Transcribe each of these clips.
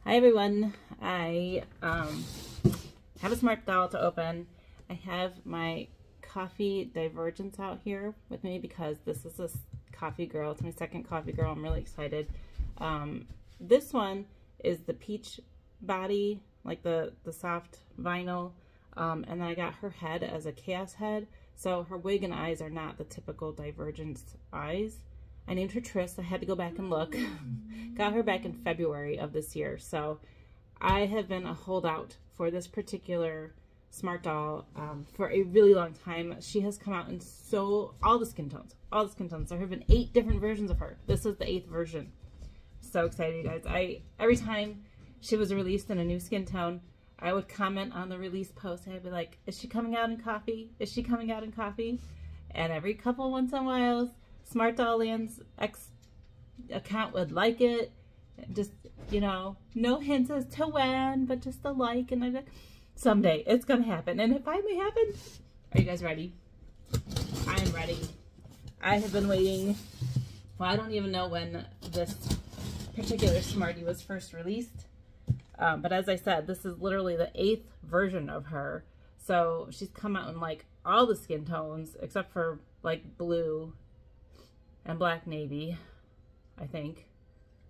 Hi everyone. I have a SmartDoll to open. I have my coffee Divergence out here with me because this is a coffee girl. It's my second coffee girl. I'm really excited. This one is the peach body, like the soft vinyl, and then I got her head as a chaos head. So her wig and eyes are not the typical Divergence eyes. I named her Tris. I had to go back and look. Got her back in February of this year. So I have been a holdout for this particular SmartDoll for a really long time. She has come out in all the skin tones. There have been 8 different versions of her. This is the 8th version. So excited, you guys. Every time she was released in a new skin tone, I would comment on the release post. I'd be like, is she coming out in coffee? Is she coming out in coffee? And every once in a while, SmartDoll Land's account would like it. Just, you know, no hints as to when, but just a like. And I'm like, someday it's going to happen. And it finally happened. Are you guys ready? I am ready. I have been waiting. Well, I don't even know when this particular Smartie was first released. But as I said, this is literally the 8th version of her. So she's come out in like all the skin tones except for like blue and black navy, I think.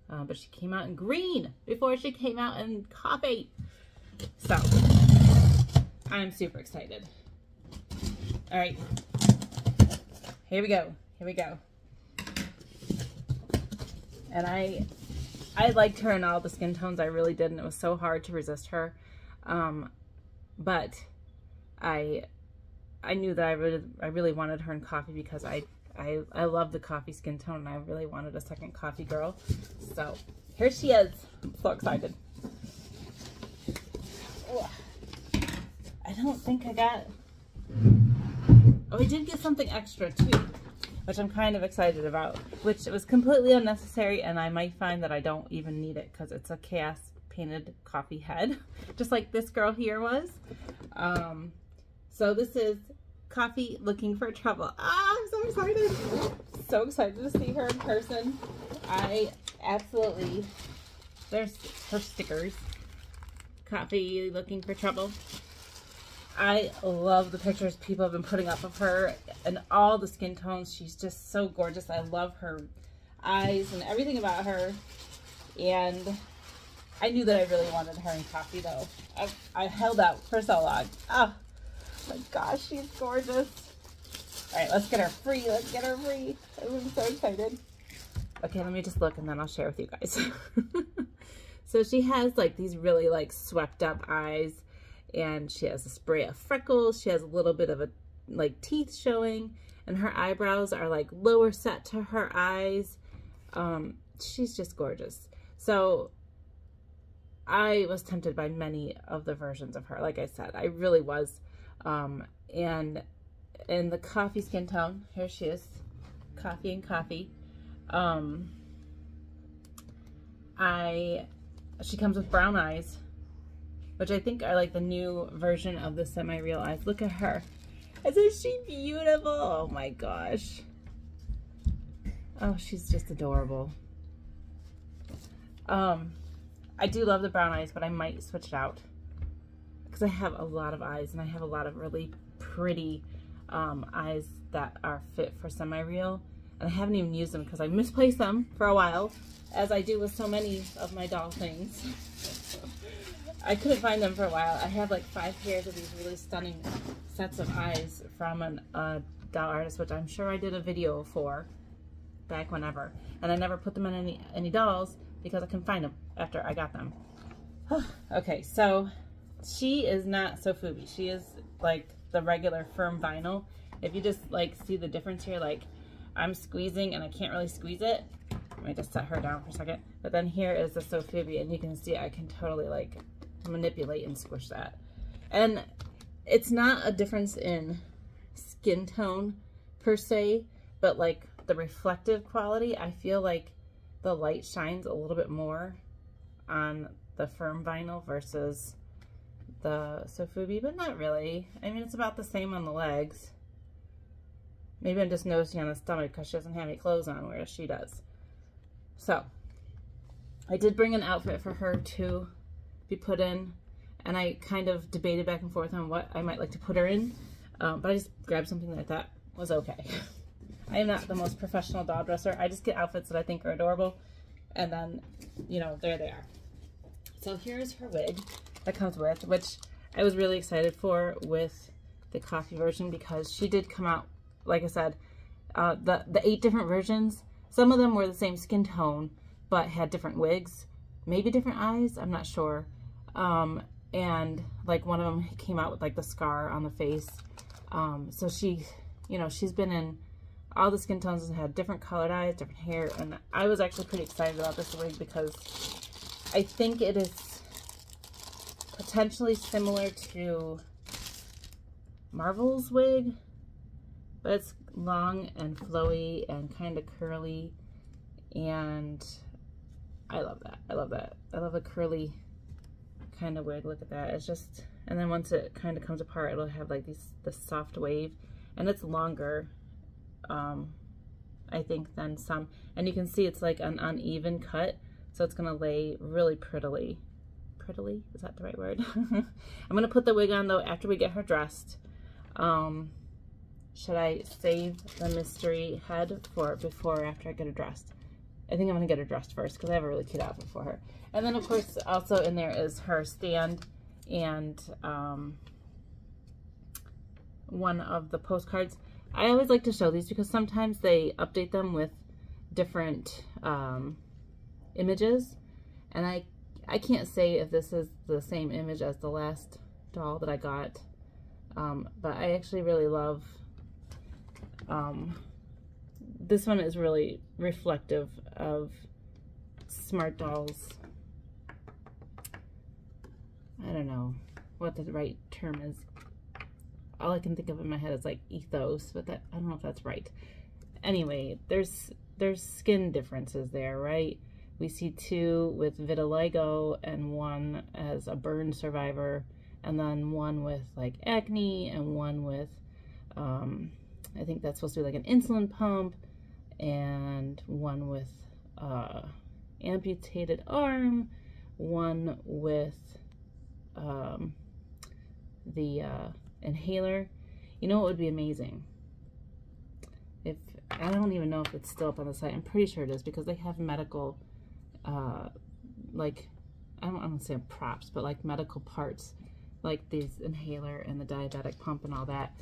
But she came out in green before she came out in coffee. So I'm super excited. All right, here we go. Here we go. And I liked her in all the skin tones. I really did, and it was so hard to resist her. But I knew that I really wanted her in coffee because I love the coffee skin tone, and I really wanted a second coffee girl. So here she is. I'm so excited. I don't think I got... Oh, I did get something extra too, which I'm kind of excited about, which was completely unnecessary, and I might find that I don't even need it because it's a chaos painted coffee head, just like this girl here was. So this is Coffee Looking for Trouble. Ah, I'm so excited. So excited to see her in person. There's her stickers. Coffee Looking for Trouble. I love the pictures people have been putting up of her and all the skin tones. She's just so gorgeous. I love her eyes and everything about her. And I knew that I really wanted her in coffee though. I held out for so long. Oh my gosh, she's gorgeous. All right, let's get her free. Let's get her free. I'm so excited. Okay, let me just look and then I'll share with you guys. So she has like these really like swept up eyes, and she has a spray of freckles. She has a little bit of a like teeth showing, and her eyebrows are like lower set to her eyes. She's just gorgeous. So I was tempted by many of the versions of her. Like I said, I really was. And in the coffee skin tone, here she is, Coffee and Coffee. She comes with brown eyes, which I think are like the new version of the semi-real eyes. Look at her. Isn't she beautiful? Oh my gosh. Oh, she's just adorable. I do love the brown eyes, but I might switch it out because I have a lot of eyes, and I have a lot of really pretty eyes that are fit for semi-real, and I haven't even used them because I misplaced them for a while, as I do with so many of my doll things. I couldn't find them for a while. I have like 5 pairs of these really stunning sets of eyes from a doll artist, which I'm sure I did a video for back whenever, and I never put them in any dolls because I couldn't find them after I got them. Okay, so she is not so Sofubi. She is like the regular firm vinyl. If you just like see the difference here, like I'm squeezing and I can't really squeeze it. Let me just set her down for a second. But then here is the Sofubi, and you can see I can totally like manipulate and squish that. And it's not a difference in skin tone per se, but like the reflective quality, I feel like the light shines a little bit more on the firm vinyl versus the Sofubi, but not really. I mean, it's about the same on the legs. Maybe I'm just noticing on the stomach because she doesn't have any clothes on, whereas she does. So I did bring an outfit for her to be put in, and I kind of debated back and forth on what I might like to put her in, but I just grabbed something that I thought was okay. I am not the most professional doll dresser. I just get outfits that I think are adorable, and then, you know, there they are. So here's her wig that comes with, which I was really excited for with the coffee version, because she did come out, like I said, the 8 different versions. Some of them were the same skin tone, but had different wigs, maybe different eyes, I'm not sure. And like one of them came out with like the scar on the face. So she, you know, she's been in all the skin tones and had different colored eyes, different hair, and I was actually pretty excited about this wig because I think it is potentially similar to Marvel's wig, but it's long and flowy and kind of curly, and I love that. I love that. I love a curly kind of wig. Look at that. It's just, and then once it kind of comes apart, it'll have like this soft wave, and it's longer, I think, than some, and you can see it's like an uneven cut, so it's gonna lay really prettily. Prettily? Is that the right word? I'm gonna put the wig on though after we get her dressed. Should I save the mystery head for before or after I get her dressed? I think I'm gonna get her dressed first because I have a really cute outfit for her. And then of course also in there is her stand and one of the postcards. I always like to show these because sometimes they update them with different images, and I can't say if this is the same image as the last doll that I got, but I actually really love this one. Is really reflective of SmartDoll's, I don't know what the right term is. All I can think of in my head is like ethos, but that, I don't know if that's right. Anyway, there's skin differences there, right? We see 2 with vitiligo and 1 as a burn survivor, and then 1 with like acne, and 1 with I think that's supposed to be like an insulin pump, and 1 with amputated arm, 1 with the inhaler. You know what would be amazing? If, I don't even know if it's still up on the site. I'm pretty sure it is because they have medical, like, I don't want to say props, but like medical parts, like these inhaler and the diabetic pump and all that.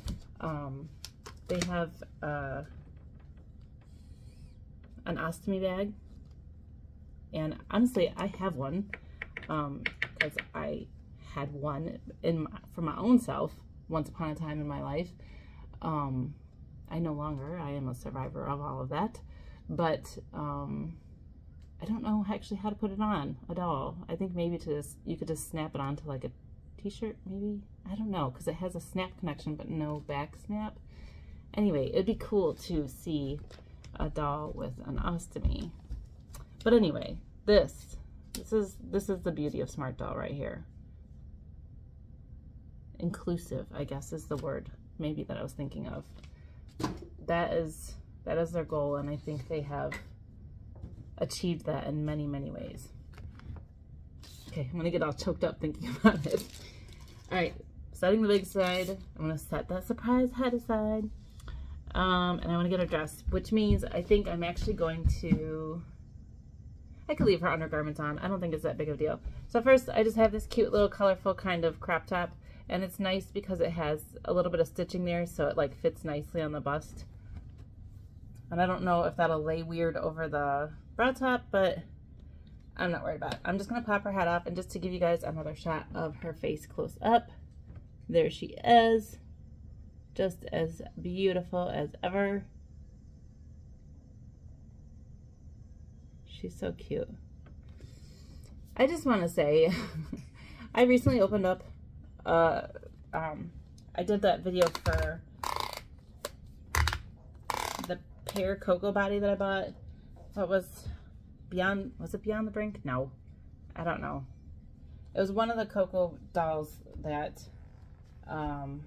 They have an ostomy bag, and honestly, I have one because I had one for my own self once upon a time in my life. I no longer. I am a survivor of all of that, but I don't know actually how to put it on a doll. I think maybe you could just snap it onto like a t-shirt, maybe. I don't know, because it has a snap connection but no back snap. Anyway, it'd be cool to see a doll with an ostomy. But anyway, this is the beauty of SmartDoll right here. Inclusive, I guess, is the word maybe that I was thinking of. That is their goal, and I think they have achieved that in many, many ways. Okay, I'm gonna get all choked up thinking about it. All right, setting the wig aside, I'm gonna set that surprise head aside, and I want to get her dressed, which means I think I'm actually going to, I could leave her undergarments on. I don't think it's that big of a deal. So first, I just have this cute little colorful kind of crop top, and it's nice because it has a little bit of stitching there, so it like fits nicely on the bust. And I don't know if that'll lay weird over the bra top, but I'm not worried about it. I'm just gonna pop her head off, and just to give you guys another shot of her face close up, there she is, just as beautiful as ever. She's so cute. I just want to say, I recently opened up, I did that video for the pear cocoa body that I bought. What was it Beyond the Brink? No, I don't know. It was one of the cocoa dolls that, I'm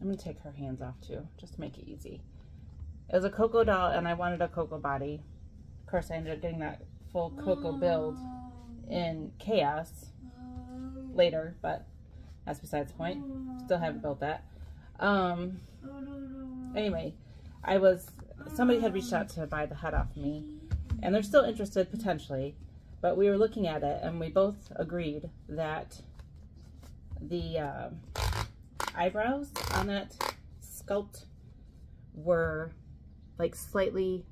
gonna take her hands off too, just to make it easy. It was a cocoa doll, and I wanted a cocoa body. Of course, I ended up getting that full cocoa build. in Chaos later, but that's besides the point. Still haven't built that. Anyway, somebody had reached out to buy the head off me, and they're still interested potentially, but we were looking at it and we both agreed that the eyebrows on that sculpt were like slightly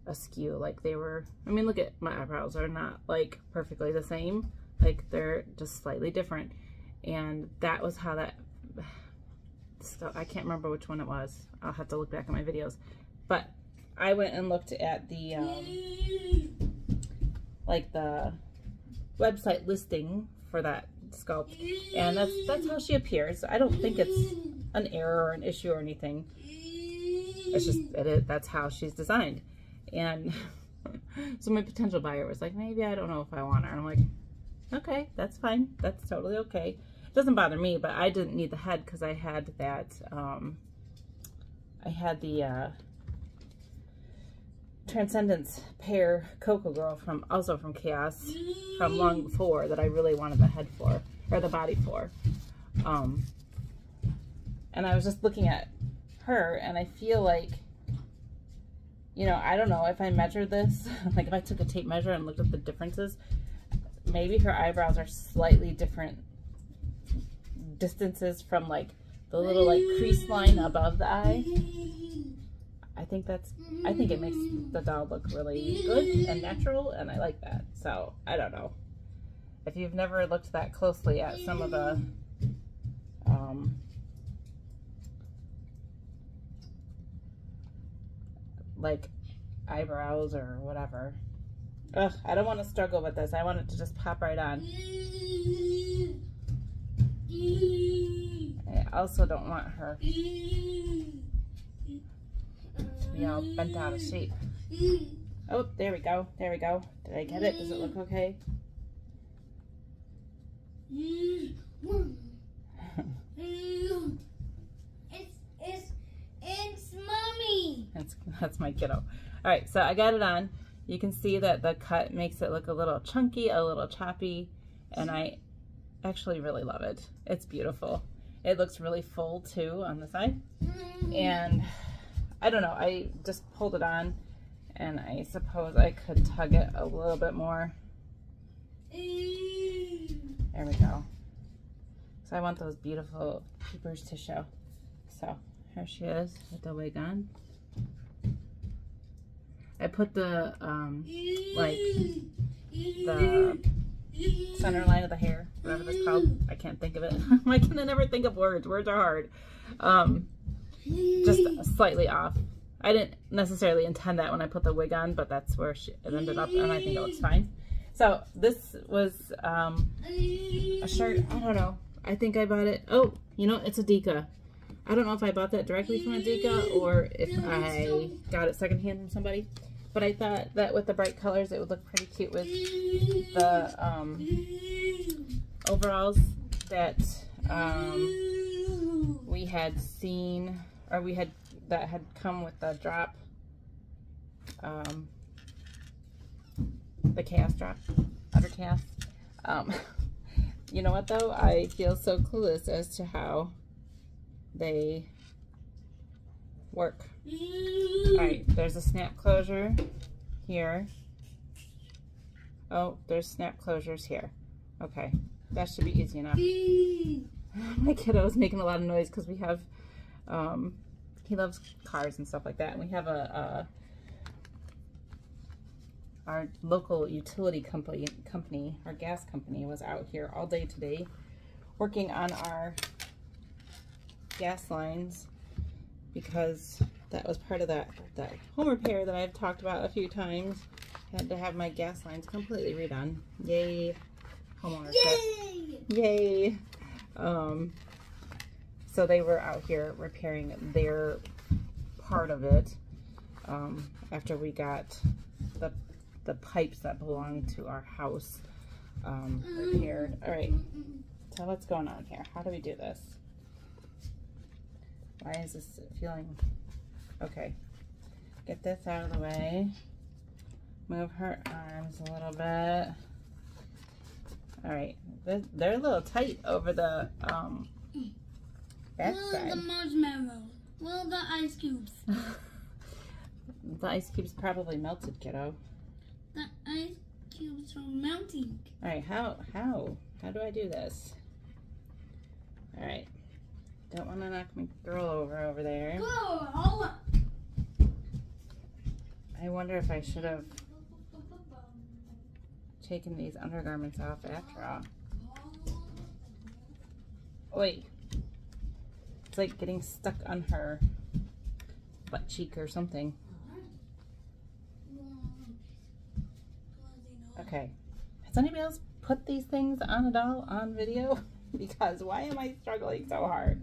askew. Like they were, I mean, look at my eyebrows, are not like perfectly the same, like they're just slightly different. And that was how that, I can't remember which one it was. I'll have to look back at my videos. But I went and looked at the like the website listing for that sculpt, and that's how she appears. I don't think it's an error or an issue or anything. It's just that's how she's designed. And so my potential buyer was like, maybe I don't know if I want her. And I'm like, okay, that's fine. That's totally okay. It doesn't bother me, but I didn't need the head because I had that, I had the Transcendence Pear Cocoa Girl also from Chaos from long before, that I really wanted the head for, or the body for. And I was just looking at her, and I feel like, you know, I don't know if I measured this, like if I took a tape measure and looked at the differences, maybe her eyebrows are slightly different distances from like the little like crease line above the eye. I think it makes the doll look really good and natural, and I like that. So I don't know if you've never looked that closely at some of the like eyebrows or whatever. Ugh, I don't want to struggle with this. I want it to just pop right on. I also don't want her to be all bent out of shape. Oh, there we go. There we go. Did I get it? Does it look okay? It's mommy. That's my kiddo. All right, so I got it on. You can see that the cut makes it look a little chunky, a little choppy, and I actually really love it. It's beautiful. It looks really full too on the side. And I don't know, I just pulled it on, and I suppose I could tug it a little bit more. There we go. So I want those beautiful peepers to show. So here she is with the wig on. I put the like the center line of the hair, whatever that's called. I can't think of it. Why can I never think of words? Words are hard. Just slightly off. I didn't necessarily intend that when I put the wig on, but that's where it ended up, and I think it looks fine. So this was a shirt. I don't know. I think I bought it. Oh, you know, it's a Dika. I don't know if I bought that directly from a Dika or if I got it secondhand from somebody. But I thought that with the bright colors, it would look pretty cute with the overalls that we had seen, or that had come with the drop, the Chaos drop, Utter Chaos. You know what though? I feel so clueless as to how they work. Alright, there's a snap closure here. Oh, there's snap closures here. Okay, that should be easy enough. My kiddo is making a lot of noise because we have, he loves cars and stuff like that. And we have our local utility company, our gas company, was out here all day today working on our gas lines, because that was part of that home repair that I've talked about a few times. Had to have my gas lines completely redone. Yay, homeownership. Yay. So they were out here repairing their part of it after we got the pipes that belong to our house repaired. All right, so what's going on here? How do we do this? Why is this feeling... Okay, get this out of the way. Move her arms a little bit. All right, they're a little tight over the back Where side. are the marshmallows? Where are the ice cubes? The ice cubes probably melted, kiddo. The ice cubes are melting. All right, how do I do this? All right, don't want to knock my girl over there. Go. I wonder if I should have taken these undergarments off after all. Wait, it's like getting stuck on her butt cheek or something. Okay, has anybody else put these things on a doll on video? Because why am I struggling so hard?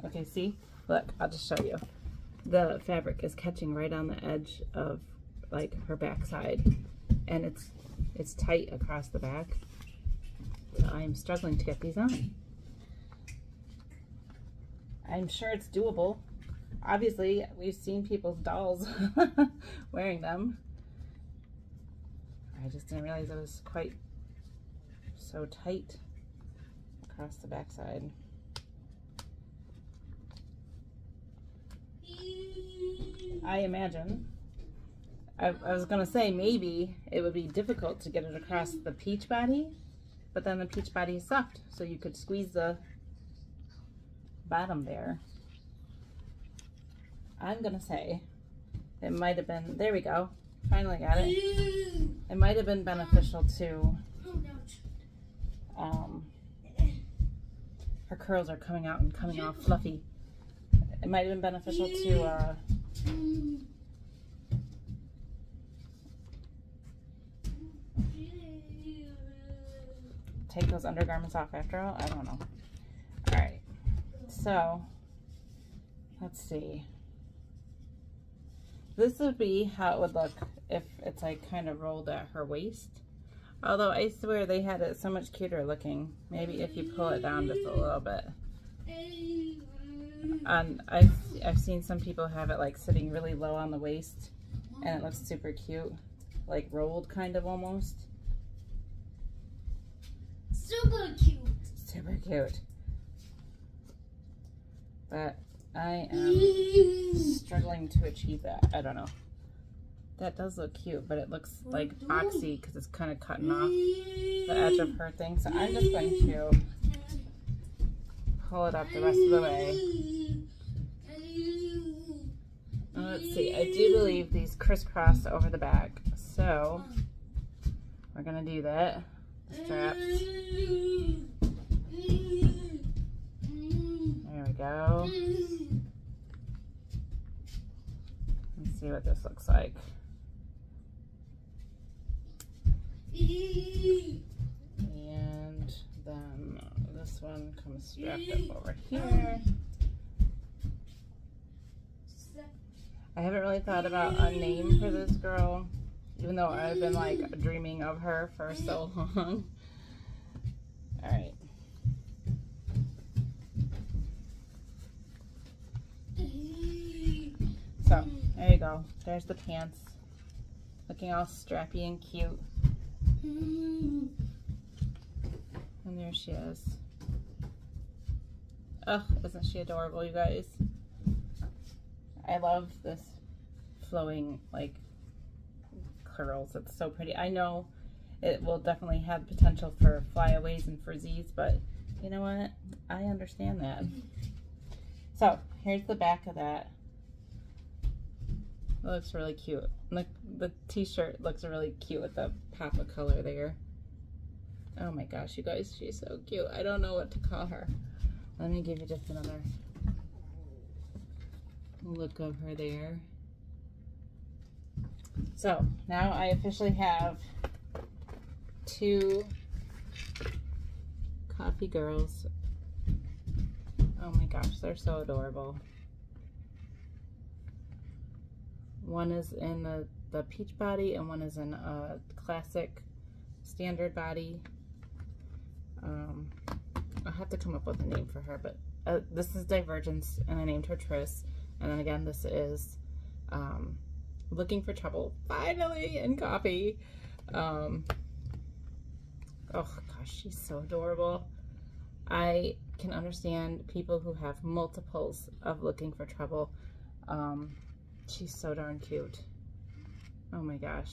Okay, see? Look, I'll just show you. The fabric is catching right on the edge of like her backside, and it's tight across the back. So I'm struggling to get these on. I'm sure it's doable. Obviously, we've seen people's dolls wearing them. I just didn't realize it was quite so tight across the backside. I imagine. I was gonna say maybe it would be difficult to get it across the peach body, but then the peach body is soft, so you could squeeze the bottom there. I'm gonna say it might have been, there we go, finally got it. It might have been beneficial to, her curls are coming out and coming off fluffy. It might have been beneficial to take those undergarments off after all. I don't know. All right, so let's see. This would be how it would look if it's like kind of rolled at her waist. Although I swear they had it so much cuter looking. Maybe if you pull it down just a little bit. And I've seen some people have it like sitting really low on the waist, and it looks super cute, like rolled kind of almost. Super cute. Super cute. But I am struggling to achieve that. I don't know. That does look cute, but it looks like boxy because it's kind of cutting off the edge of her thing. So I'm just going to pull it up the rest of the way. Let's see. I do believe these crisscross over the back. So we're going to do that. Straps. There we go. Let's see what this looks like. And then this one comes strapped up over here. I haven't really thought about a name for this girl, even though I've been like dreaming of her for so long. All right. So there you go. There's the pants, looking all strappy and cute. And there she is. Ugh, isn't she adorable, you guys? I love this flowing, like, curls. It's so pretty. I know it will definitely have potential for flyaways and frizzies, but you know what? I understand that. So, here's the back of that. It looks really cute. Look, the t-shirt looks really cute with the pop of color there. Oh my gosh, you guys, she's so cute. I don't know what to call her. Let me give you just another look of her there. So now I officially have two coffee girls. Oh my gosh, they're so adorable. One is in the peach body and one is in a classic standard body. I'll have to come up with a name for her, but this is Divergence, and I named her Triss. And then again, this is Looking for Trouble, finally in coffee. Oh gosh, she's so adorable. I can understand people who have multiples of looking for trouble. She's so darn cute. Oh my gosh.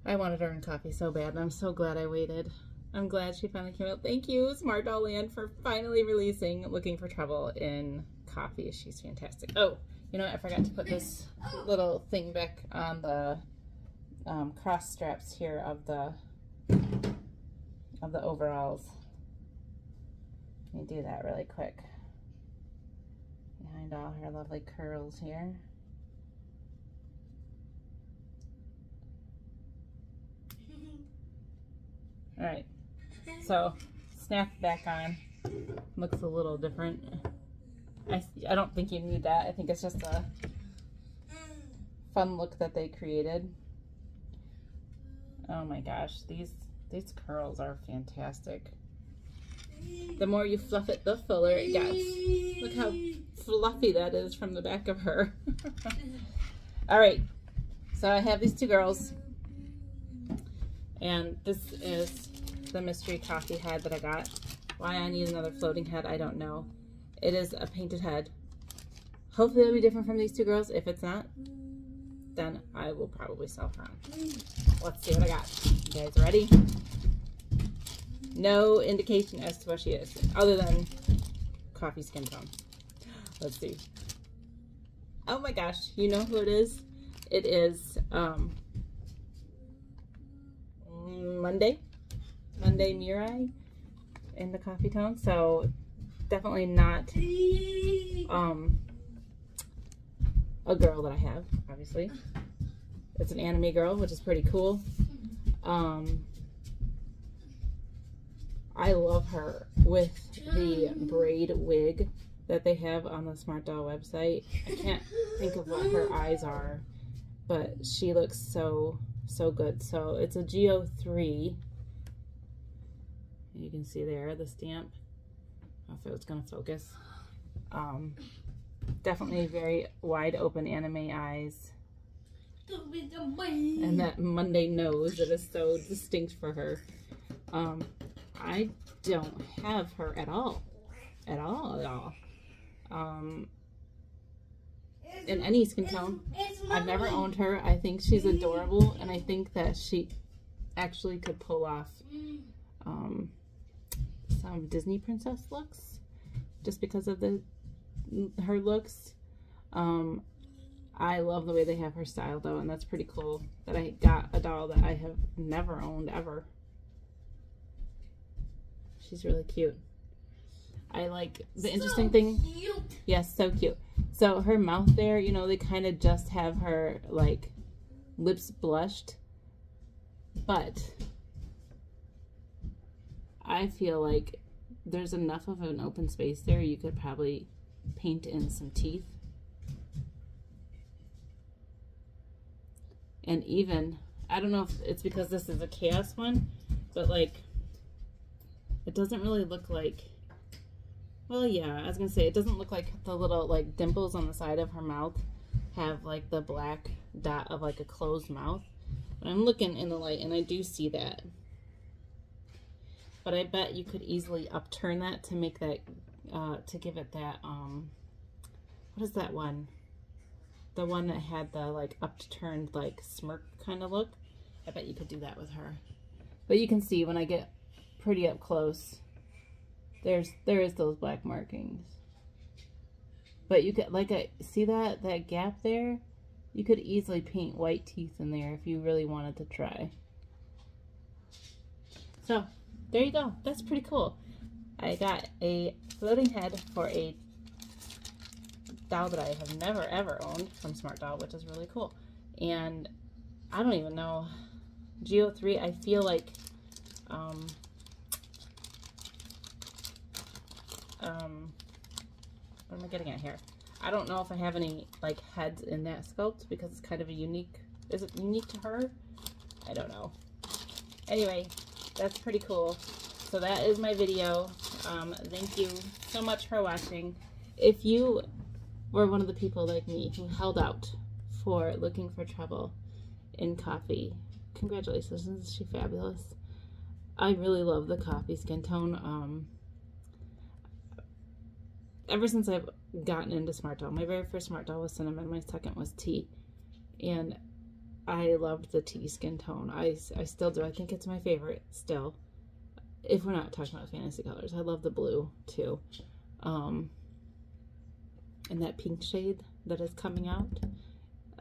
I wanted her in coffee so bad, and I'm so glad I waited. I'm glad she finally came out. Thank you, SmartDoll Land, for finally releasing Looking for Trouble in coffee. She's fantastic. Oh, you know what? I forgot to put this little thing back on the cross straps here of the overalls. Let me do that really quick. Behind all her lovely curls here. All right, so snap back on. Looks a little different. I don't think you need that. I think it's just a fun look that they created. Oh my gosh, these curls are fantastic. The more you fluff it, the fuller it gets. Look how fluffy that is from the back of her. All right, so I have these two girls, and this is the mystery coffee head that I got. Why I need another floating head, I don't know. It is a painted head. Hopefully it'll be different from these two girls. If it's not, then I will probably sell her on. Let's see what I got. You guys ready? No indication as to what she is, other than coffee skin tone. Let's see. Oh my gosh, you know who it is? It is Monday Mirai in the coffee tone. So definitely not a girl that I have, obviously. It's an anime girl, which is pretty cool. I love her with the braid wig that they have on the SmartDoll website. I can't think of what her eyes are, but she looks so good. So it's a GO3. You can see there the stamp. I don't know if it was gonna focus. Definitely very wide open anime eyes. And that Monday nose that is so distinct for her. I don't have her at all. In any skin tone. I've never owned her. I think she's adorable, and I think that she actually could pull off some Disney princess looks, just because of her looks. I love the way they have her style though, and that's pretty cool that I got a doll that I have never owned ever. She's really cute. I like the interesting thing. Yes, so cute. So her mouth there, you know, they kind of just have her like lips blushed, but I feel like there's enough of an open space there. You could probably paint in some teeth. And even, I don't know if it's because this is a chaos one, but like, it doesn't really look like, well, yeah, I was gonna say, it doesn't look like the little like dimples on the side of her mouth have like the black dot of like a closed mouth. But I'm looking in the light and I do see that. But I bet you could easily upturn that to make that, to give it that, what is that one? The one that had the like upturned like smirk kind of look. I bet you could do that with her. But you can see when I get pretty up close, there is those black markings. But you could, like, see that gap there? You could easily paint white teeth in there if you really wanted to try. So there you go. That's pretty cool. I got a floating head for a doll that I have never ever owned from SmartDoll, which is really cool. And I don't even know, GO3, I feel like what am I getting at here? I don't know if I have any like heads in that sculpt because it's kind of a unique, is it unique to her? I don't know. Anyway, that's pretty cool. So that is my video. Thank you so much for watching. If you were one of the people like me who held out for Looking for Trouble in coffee, congratulations, isn't she fabulous? I really love the coffee skin tone. Ever since I've gotten into SmartDoll, my very first SmartDoll was cinnamon, my second was tea, and I loved the tea skin tone. I still do. I think it's my favorite still, if we're not talking about fantasy colors. I love the blue too, and that pink shade that is coming out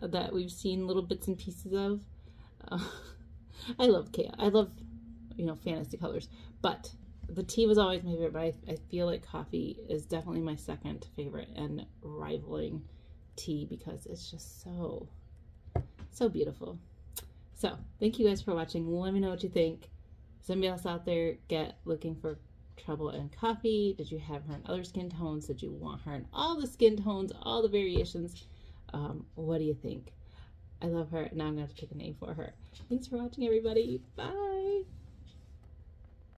that we've seen little bits and pieces of. I love fantasy colors, but the tea was always my favorite, but I feel like coffee is definitely my second favorite and rivaling tea because it's just so beautiful. So thank you guys for watching. Let me know what you think. Somebody else out there looking for trouble in coffee? Did you have her in other skin tones? Did you want her in all the skin tones, all the variations? What do you think? I love her. Now I'm going to have to pick a name for her. Thanks for watching, everybody. Bye.